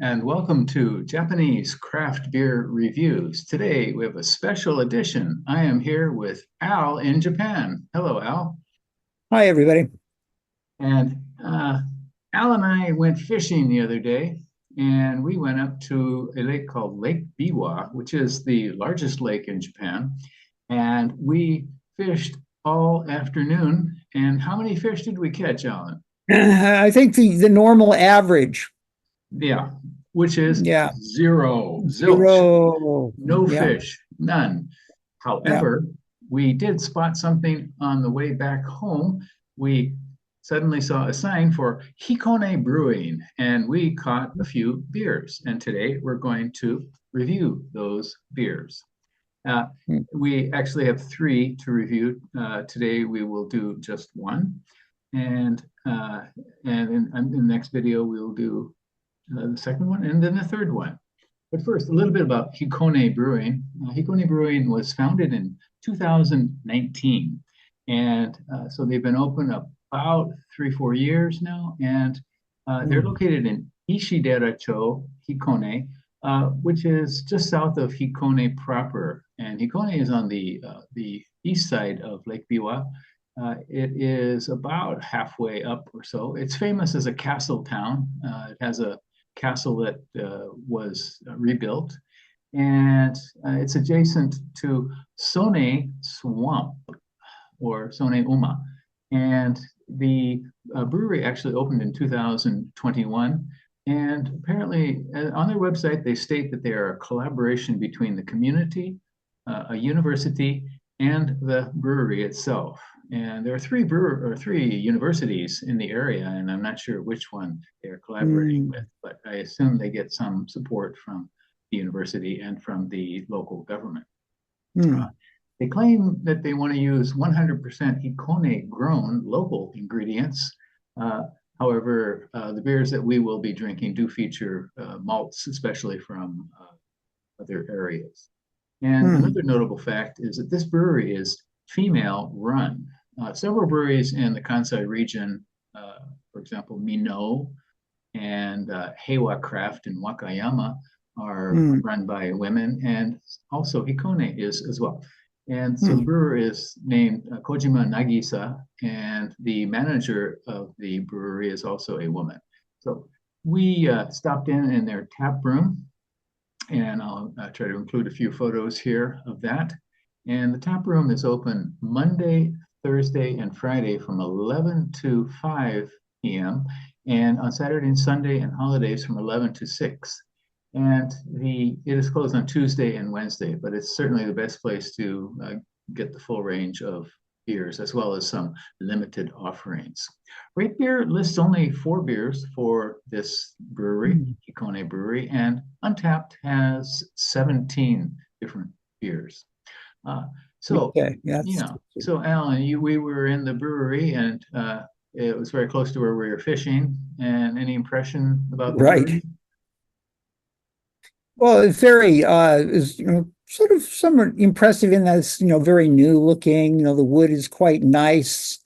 and welcome to Japanese Craft Beer Reviews. Today we have a special edition. I am here with Al in Japan. Hello, Al. Hi, everybody. And Al and I went fishing the other day, and we went up to a lake called Lake Biwa, which is the largest lake in Japan. And we fished all afternoon. And how many fish did we catch, Alan? I think the normal average. Yeah, which is Yeah. zero, zilch, Zero. no Yeah. fish, none. However, we did spot something on the way back home. We suddenly saw a sign for Hikone Brewing, and we caught a few beers. And today we're going to review those beers. We actually have three to review. Today we will do just one. And in the next video, we'll do the second one and then the third one. But first, a little bit about Hikone Brewing. Hikone Brewing was founded in 2019. And so they've been open about 3-4 years now. And they're located in Ishidera-cho, Hikone, which is just south of Hikone proper. And Hikone is on the east side of Lake Biwa. It is about halfway up or so. It's famous as a castle town. It has a castle that was rebuilt, and it's adjacent to Sone Swamp, or Sone Uma. And the brewery actually opened in 2021. And apparently, on their website, they state that they are a collaboration between the community, a university, and the brewery itself. And there are three universities in the area, and I'm not sure which one they're collaborating with, but I assume they get some support from the university and from the local government. They claim that they want to use 100% Hikone grown local ingredients. However, the beers that we will be drinking do feature malts, especially from other areas. And another notable fact is that this brewery is female run. Several breweries in the Kansai region, for example, Mino and Heiwa Craft in Wakayama, are run by women, and also Hikone is as well. And so the brewer is named Kojima Nagisa, and the manager of the brewery is also a woman. So we stopped in their tap room, and I'll try to include a few photos here of that. And the tap room is open Monday, Thursday, and Friday from 11 to 5 p.m. and on Saturday and Sunday and holidays from 11 to 6. And it is closed on Tuesday and Wednesday, but it's certainly the best place to get the full range of beers, as well as some limited offerings. Rate Beer lists only 4 beers for this brewery, Hikone Brewery, and Untapped has 17 different beers. So Alan, we were in the brewery, and it was very close to where we were fishing. And any impression about the brewery? Well, it's very is sort of somewhat impressive in that it's very new looking. The wood is quite nice.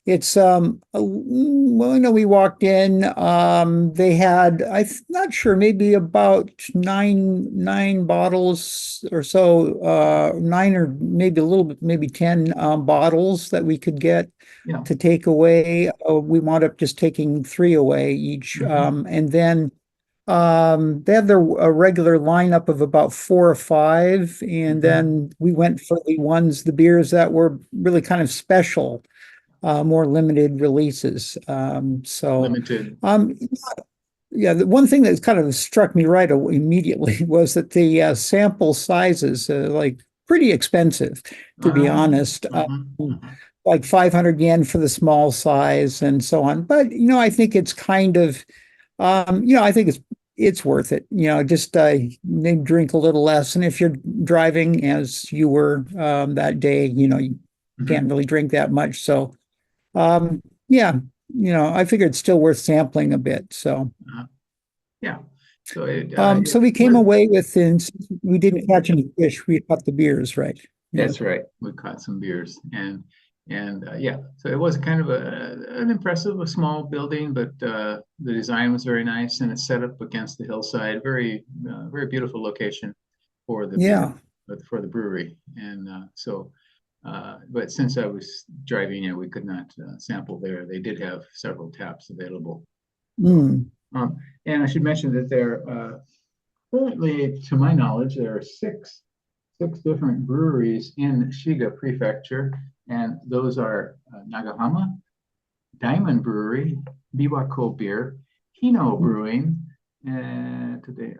It's we walked in. They had, I'm not sure, maybe about nine bottles or so, 9 or maybe a little bit, maybe 10 bottles that we could get to take away. We wound up just taking 3 away each, and then they have their regular lineup of about 4 or 5, and then we went for the beers that were really kind of special, more limited releases. The one thing that kind of struck me right immediately was that the sample sizes, like pretty expensive, to be honest. Like 500 yen for the small size and so on. But I think it's kind of I think it's worth it. Just maybe drink a little less. And if you're driving, as you were that day, you can't really drink that much. So, I figured it's still worth sampling a bit. So, so we came away with, since we didn't catch any fish, we caught the beers, right? That's right. We caught some beers, and And yeah, so it was kind of an impressive, a small building, but the design was very nice, and it's set up against the hillside. Very, very beautiful location for the Yeah. for the brewery. And but since I was driving in, we could not sample there. They did have several taps available. And I should mention that there currently, to my knowledge, there are six different breweries in Shiga Prefecture, and those are Nagahama, Diamond Brewery, Biwako Beer, Hino Brewing, and today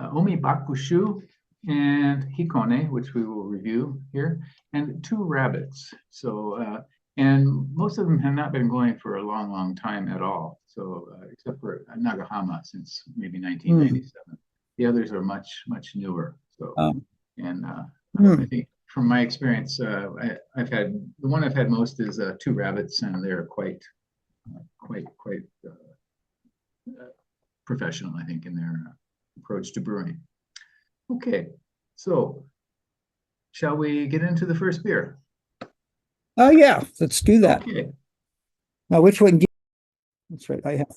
Omi Bakushu, and Hikone, which we will review here, and Two Rabbits. So, and most of them have not been going for a long, long time at all. So, except for Nagahama since maybe 1997. The others are much, much newer. So, I think from my experience, I've had the one I've had most is Two Rabbits, and they're quite professional, I think, in their approach to brewing. Okay, so shall we get into the first beer? Oh yeah, let's do that. Okay. Now, which one? That's right. I have.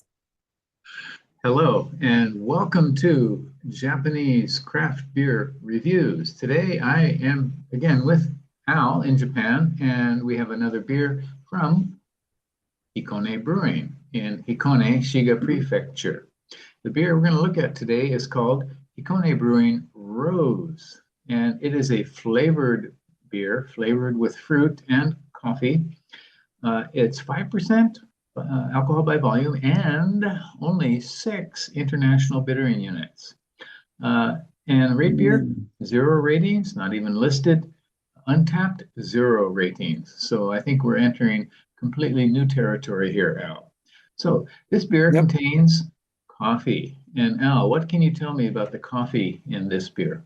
Hello, and welcome to Japanese Craft Beer Reviews. Today I am again with Al in Japan, and we have another beer from Hikone Brewing in Hikone, Shiga Prefecture. The beer we're going to look at today is called Hikone Brewing Rose, and it is a flavored beer, flavored with fruit and coffee. It's 5% alcohol by volume and only 6 international bittering units. And rate beer, 0 ratings, not even listed. Untapped, 0 ratings. So I think we're entering completely new territory here, Al. So this beer contains coffee. And Al, what can you tell me about the coffee in this beer?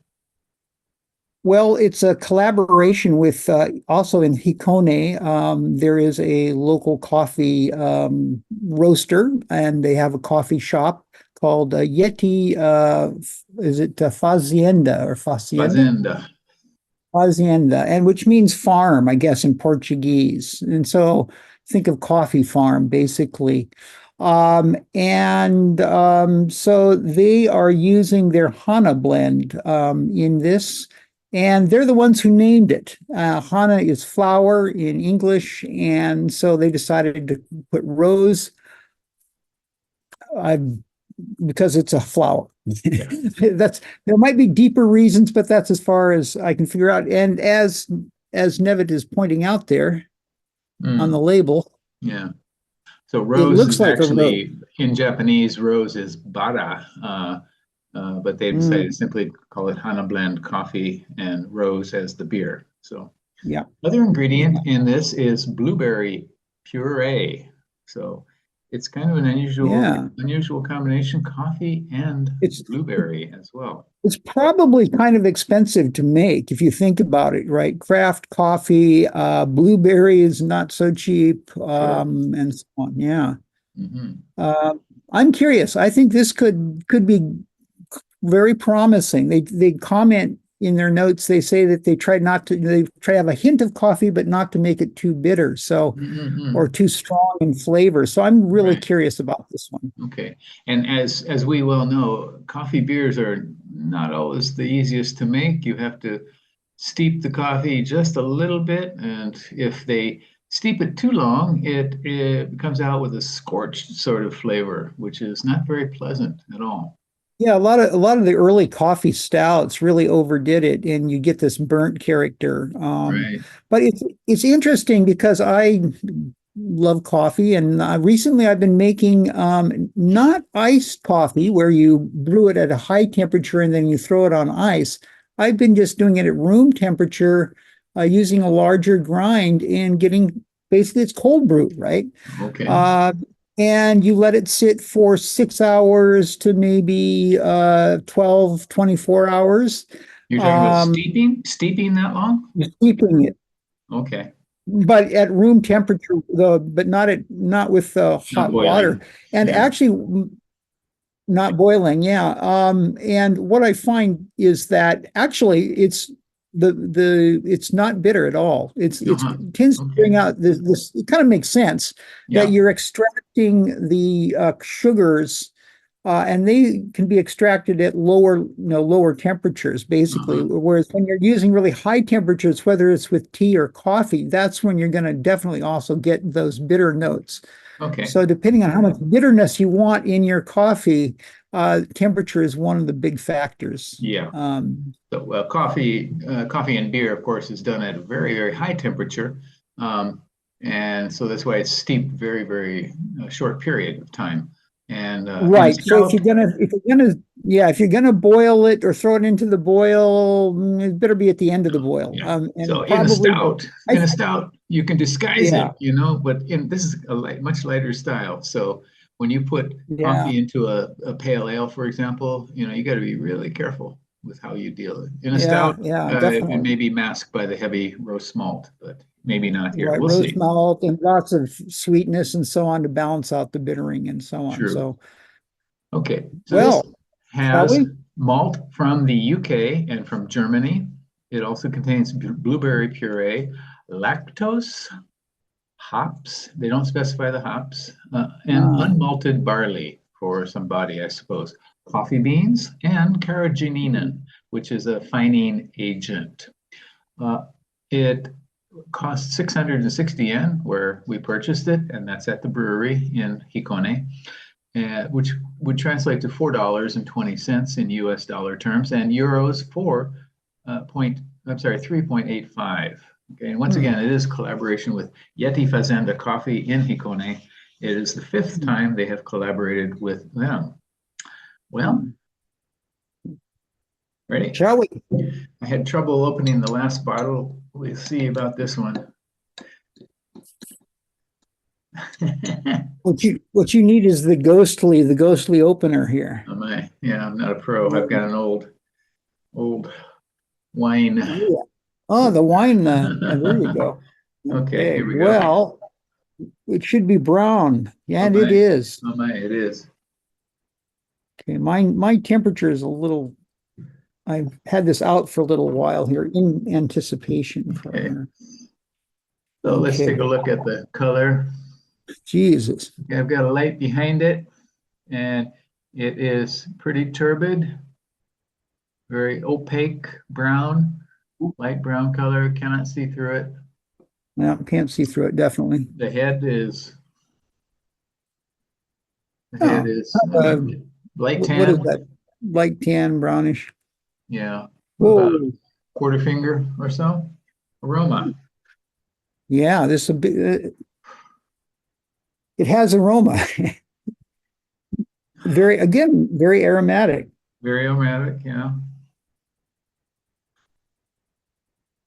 Well, it's a collaboration with also in Hikone. There is a local coffee roaster, and they have a coffee shop called Yeti. Is it Fazenda or Fazenda? Fazenda, and which means farm, I guess, in Portuguese. And so think of coffee farm, basically. So they are using their Hana blend in this. And they're the ones who named it. Hana is flower in English, and so they decided to put rose because it's a flower. Yeah. There might be deeper reasons, but that's as far as I can figure out. And as Nevitt is pointing out there on the label. Yeah. So rose is like actually, in Japanese, rose is bara. But they decided to simply call it Hana Blend coffee and rose as the beer. So yeah. Other ingredient in this is blueberry puree. So it's kind of an unusual combination, coffee and blueberry as well. It's probably kind of expensive to make if you think about it, right? Craft coffee, blueberry is not so cheap, and so on. Yeah. I'm curious. I think this could be very promising. They comment in their notes. They say that they try to have a hint of coffee, but not to make it too bitter, so or too strong in flavor. So I'm really curious about this one. Okay, and as we well know, coffee beers are not always the easiest to make. You have to steep the coffee just a little bit, and if they steep it too long, it comes out with a scorched sort of flavor, which is not very pleasant at all. Yeah, a lot of the early coffee stouts really overdid it, and you get this burnt character. But it's interesting because I love coffee, and recently I've been making not iced coffee where you brew it at a high temperature and then you throw it on ice. I've been just doing it at room temperature, using a larger grind and getting basically it's cold brew, right? Okay. And you let it sit for 6 hours to maybe 12, 24 hours. You're talking about steeping that long? You're steeping it. Okay. But at room temperature, but not with hot water. And actually, not boiling, yeah. And what I find is that actually it's it's not bitter at all. It tends to Okay. bring out this. It kind of makes sense Yeah. that you're extracting the sugars, and they can be extracted at lower temperatures, basically. Whereas when you're using really high temperatures, whether it's with tea or coffee, that's when you're going to definitely also get those bitter notes. Okay. So depending on how much bitterness you want in your coffee, temperature is one of the big factors. Yeah. So coffee and beer, of course, is done at a very, very high temperature. And so that's why it's steeped very, very short period of time. And right. So if you're gonna boil it or throw it into the boil, it better be at the end of the boil. Yeah. And so probably, in a stout, you can disguise Yeah. it, but this is a much lighter style. So when you put coffee into a pale ale, for example, you got to be really careful with how you deal it. In a stout, it may be masked by the heavy roast malt, but maybe not here. Right, We'll roast see. malt and lots of sweetness and so on to balance out the bittering and so on. True. So, Okay. So well, this has malt from the UK and from Germany. It also contains blueberry puree, lactose, hops. They don't specify the hops, and unmalted barley for some body, I suppose. Coffee beans and carrageenan, which is a fining agent. It cost 660 yen where we purchased it, and that's at the brewery in Hikone, which would translate to $4.20 in US dollar terms, and euros 3.85. Okay, and once again, it is collaboration with Yeti Fazenda Coffee in Hikone. It is the 5th time they have collaborated with them. Well, ready? Shall we? I had trouble opening the last bottle. We'll see about this one. What you need is the ghostly opener here. I'm not a pro. I've got an old wine. Yeah. Oh, the wine. There you go. Okay, here we go. Well, it should be brown. Yeah, and it is. Oh my, it is. Okay, my temperature is a little. I've had this out for a little while here in anticipation for her. So let's take a look at the color. Jesus. Okay, I've got a light behind it, and it is pretty turbid, very opaque brown, light brown color. Cannot see through it. No, can't see through it, definitely. The head is light tan. What is that? Light tan, brownish. Yeah. Whoa. About quarter finger or so. Aroma. Yeah, this is a bit. It has aroma. Very aromatic. Very aromatic, yeah.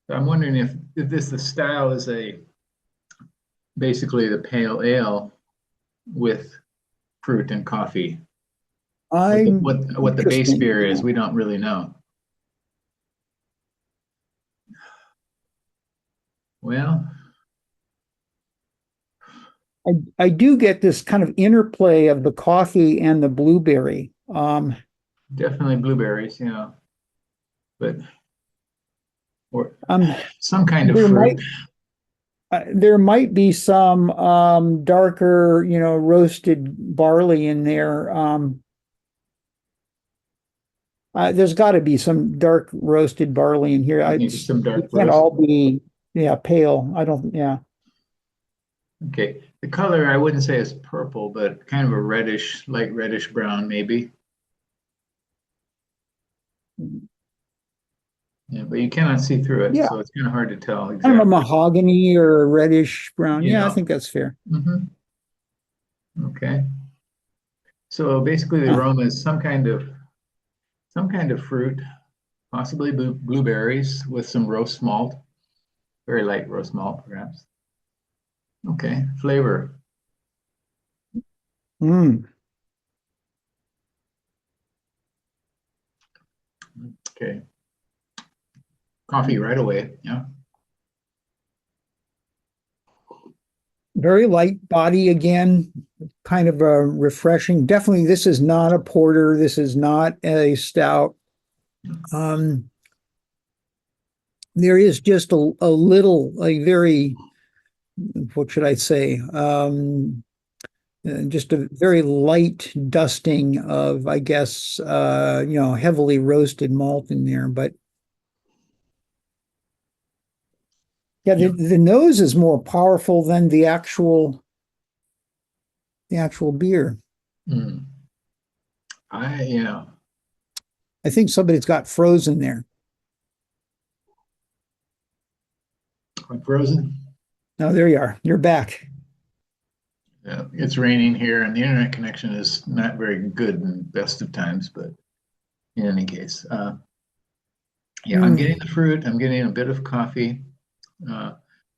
I'm wondering if the style is basically the pale ale with fruit and coffee. What the base beer is, we don't really know. Well, I do get this kind of interplay of the coffee and the blueberry. Definitely blueberries, yeah. But some kind of fruit. There might be some darker, roasted barley in there. There's got to be some dark roasted barley in here. Some dark it can't all be, pale. Okay. The color, I wouldn't say is purple, but kind of a light reddish brown, maybe. Yeah, but you cannot see through it, so it's kind of hard to tell exactly. Kind of a mahogany or a reddish brown. Yeah, I think that's fair. Okay. So basically the aroma is some kind of fruit, possibly blueberries with some roast malt, very light roast malt, perhaps. Okay, flavor. Okay. Coffee right away, yeah. Very light body again, kind of a refreshing. Definitely, this is not a porter. This is not a stout. there is just a little, like very, what should I say? Just a very light dusting of, I guess, heavily roasted malt in there. But yeah, the nose is more powerful than the actual beer. Mm. I think somebody's got frozen there. I'm frozen. No, there you are. You're back. Yeah, it's raining here, and the internet connection is not very good in best of times. But in any case, I'm getting the fruit. I'm getting a bit of coffee.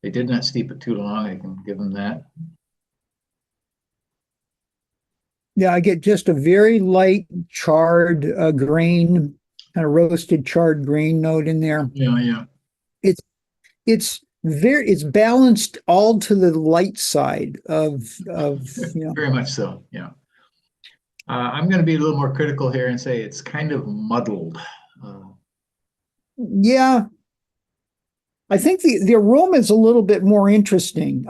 They did not steep it too long. I can give them that. Yeah, I get just a very light charred grain, kind of roasted charred grain note in there. Yeah. It's balanced all to the light side of Very much so. Yeah. I'm going to be a little more critical here and say it's kind of muddled. Yeah. I think the aroma is a little bit more interesting.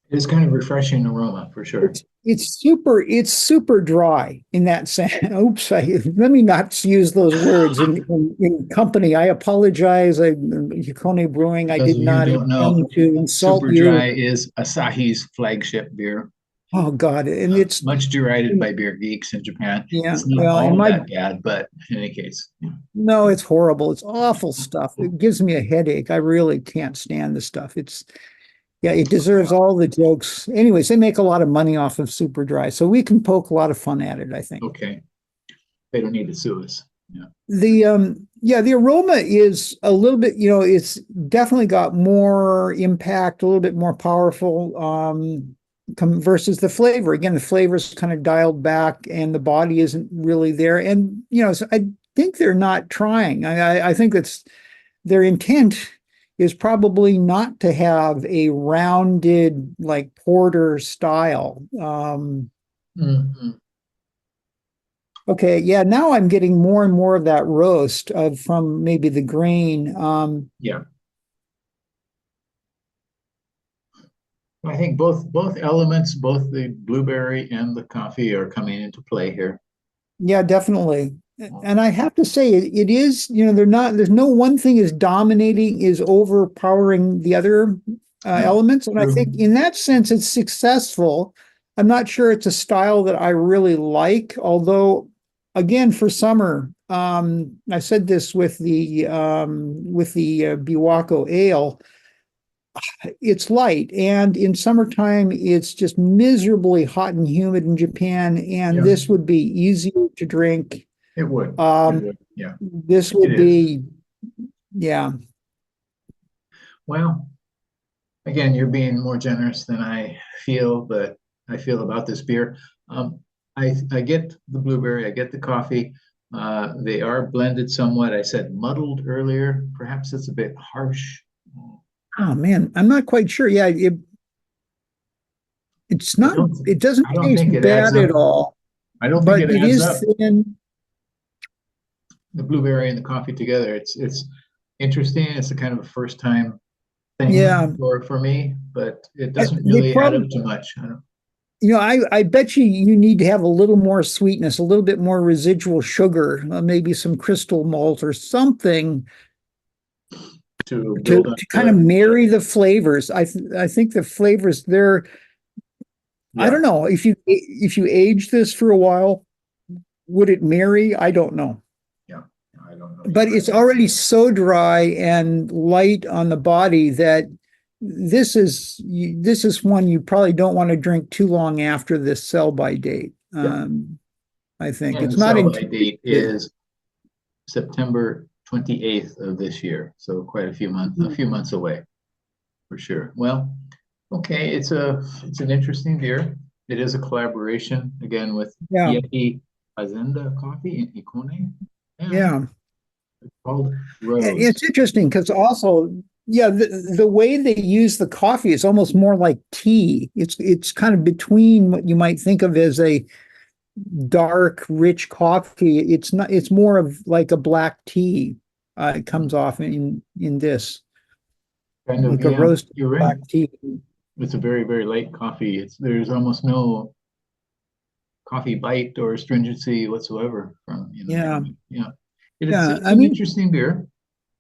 It's kind of refreshing aroma for sure. It's super dry in that sense. Oops, let me not use those words in company. I apologize. Hikone Brewing, I did not intend to insult you. Super dry is Asahi's flagship beer. Oh God, and it's much derided by beer geeks in Japan. Yeah, it's not all that bad, but in any case, no, it's horrible. It's awful stuff. It gives me a headache. I really can't stand the stuff. It deserves all the jokes. Anyways, they make a lot of money off of super dry, so we can poke a lot of fun at it, I think. Okay, they don't need to sue us. Yeah. The aroma is a little bit, it's definitely got more impact, a little bit more powerful. Versus the flavor. Again, the flavor is kind of dialed back and the body isn't really there. And, so I think they're not trying. I think that's their intent is probably not to have a rounded, like porter style. Okay. Yeah. Now I'm getting more and more of that roast from maybe the grain. Yeah. I think both elements, both the blueberry and the coffee, are coming into play here. Yeah, definitely. And I have to say, it is, there's no one thing is dominating, is overpowering the other elements. And I think in that sense, it's successful. I'm not sure it's a style that I really like, although, again, for summer, I said this with the Biwako ale. It's light, and in summertime it's just miserably hot and humid in Japan, and this would be easier to drink. It would. Yeah. This would be. Well, again, you're being more generous than I feel about this beer. I get the blueberry, I get the coffee. They are blended somewhat. I said muddled earlier. Perhaps it's a bit harsh. Oh man, I'm not quite sure. Yeah, it's not. It doesn't taste bad at all. I don't think it adds up. Thin. The blueberry and the coffee together. It's interesting. It's a kind of a first time thing for me, but it doesn't really add up too much. I bet you need to have a little more sweetness, a little bit more residual sugar, maybe some crystal malt or something. To kind of marry the flavors. I think the flavors there. I don't know if you age this for a while, would it marry? I don't know. Yeah, I don't know. But it's already so dry and light on the body that this is one you probably don't want to drink too long after this sell-by date. I think it's not. The sell-by date is September 28th of this year, so quite a few months away, for sure. Well, okay, it's an interesting beer. It is a collaboration again with Yeti Fazenda Coffee in Hikone. It's called Rose. It's interesting because also, the way they use the coffee is almost more like tea. It's kind of between what you might think of as a dark, rich coffee. It's not. It's more of like a black tea. it comes off in this, Kind of, like a yeah, roasted you're right. black tea. It's a very, very light coffee. There's almost no coffee bite or astringency whatsoever from, Yeah. yeah. Yeah, It's an interesting beer.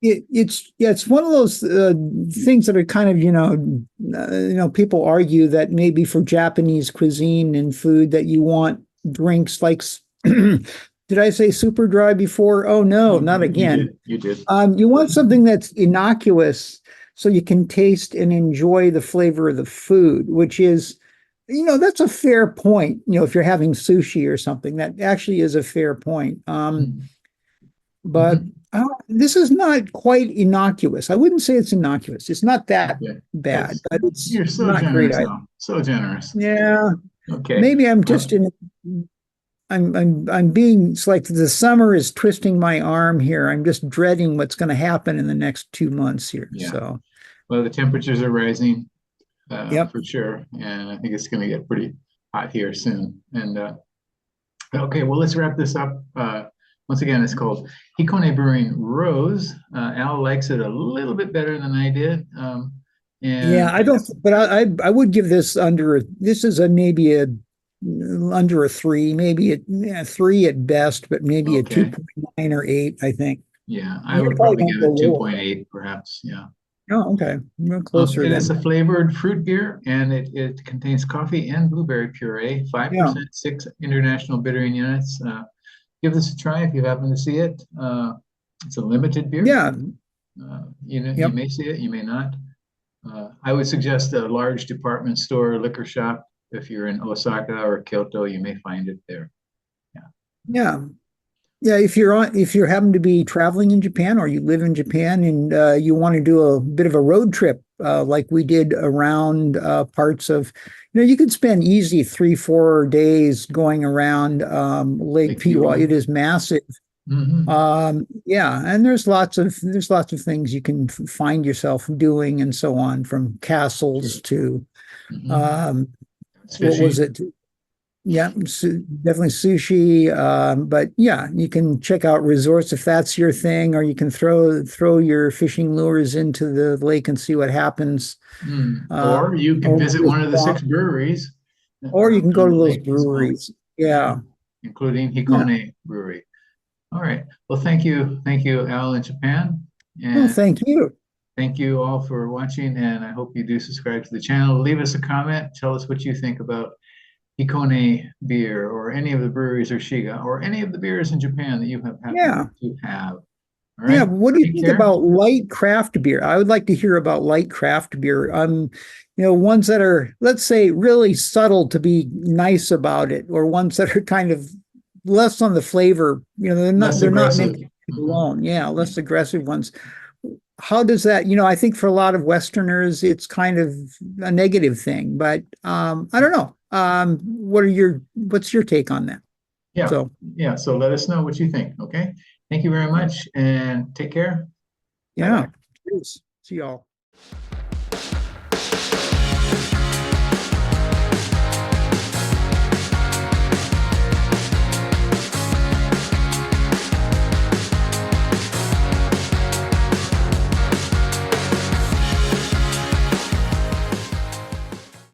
It's one of those things that are kind of, people argue that maybe for Japanese cuisine and food that you want drinks like, did I say super dry before? Oh no, not again. You did. You want something that's innocuous so you can taste and enjoy the flavor of the food, which is, that's a fair point. If you're having sushi or something, that actually is a fair point. But this is not quite innocuous. I wouldn't say it's innocuous. It's not that bad, but it's you're so not generous great. now. So generous. Yeah. Okay. Maybe I'm just I'm being, it's like the summer is twisting my arm here. I'm just dreading what's going to happen in the next 2 months here. Yeah. So, well, the temperatures are rising Yep. for sure, and I think it's going to get pretty hot here soon. And okay, well, let's wrap this up. Once again, it's called Hikone Brewing Rose. Al likes it a little bit better than I did. yeah, I don't, but I would give this this is maybe under a 3, maybe a 3 at best, but maybe a 2.9 or 8, I think. Yeah, I would probably give it 2.8 perhaps. Yeah. Oh, okay. Real closer It then. is a flavored fruit beer, and it contains coffee and blueberry puree, 5%, 6 international bittering units. Give this a try if you happen to see it. It's a limited beer. Yeah. You may see it, you may not. I would suggest a large department store liquor shop. If you're in Osaka or Kyoto, you may find it there. Yeah. If you happen to be traveling in Japan or you live in Japan and you want to do a bit of a road trip like we did around parts of, you could spend easy 3-4 days going around Lake Piwo. It is massive. And there's lots of things you can find yourself doing and so on, from castles to what was it? Yeah, definitely sushi. But yeah, you can check out resorts if that's your thing, or you can throw your fishing lures into the lake and see what happens. Or you can visit one of the 6 breweries. Or you can go to those breweries. Yeah. Including Hikone Brewery. All right. Well, thank you, AlinJapan. And thank you. Thank you all for watching, and I hope you do subscribe to the channel. Leave us a comment. Tell us what you think about Hikone beer, or any of the breweries, or Shiga, or any of the beers in Japan that you have happened to have. All right? Yeah, what do you think about light craft beer? I would like to hear about light craft beer. Ones that are, let's say, really subtle to be nice about it, or ones that are kind of less on the flavor. They're not meant to be alone. Yeah, less aggressive ones. How does that, I think for a lot of Westerners, it's kind of a negative thing, but I don't know. What's your take on that? Yeah. So let us know what you think. Okay. Thank you very much, and take care. Yeah. See y'all.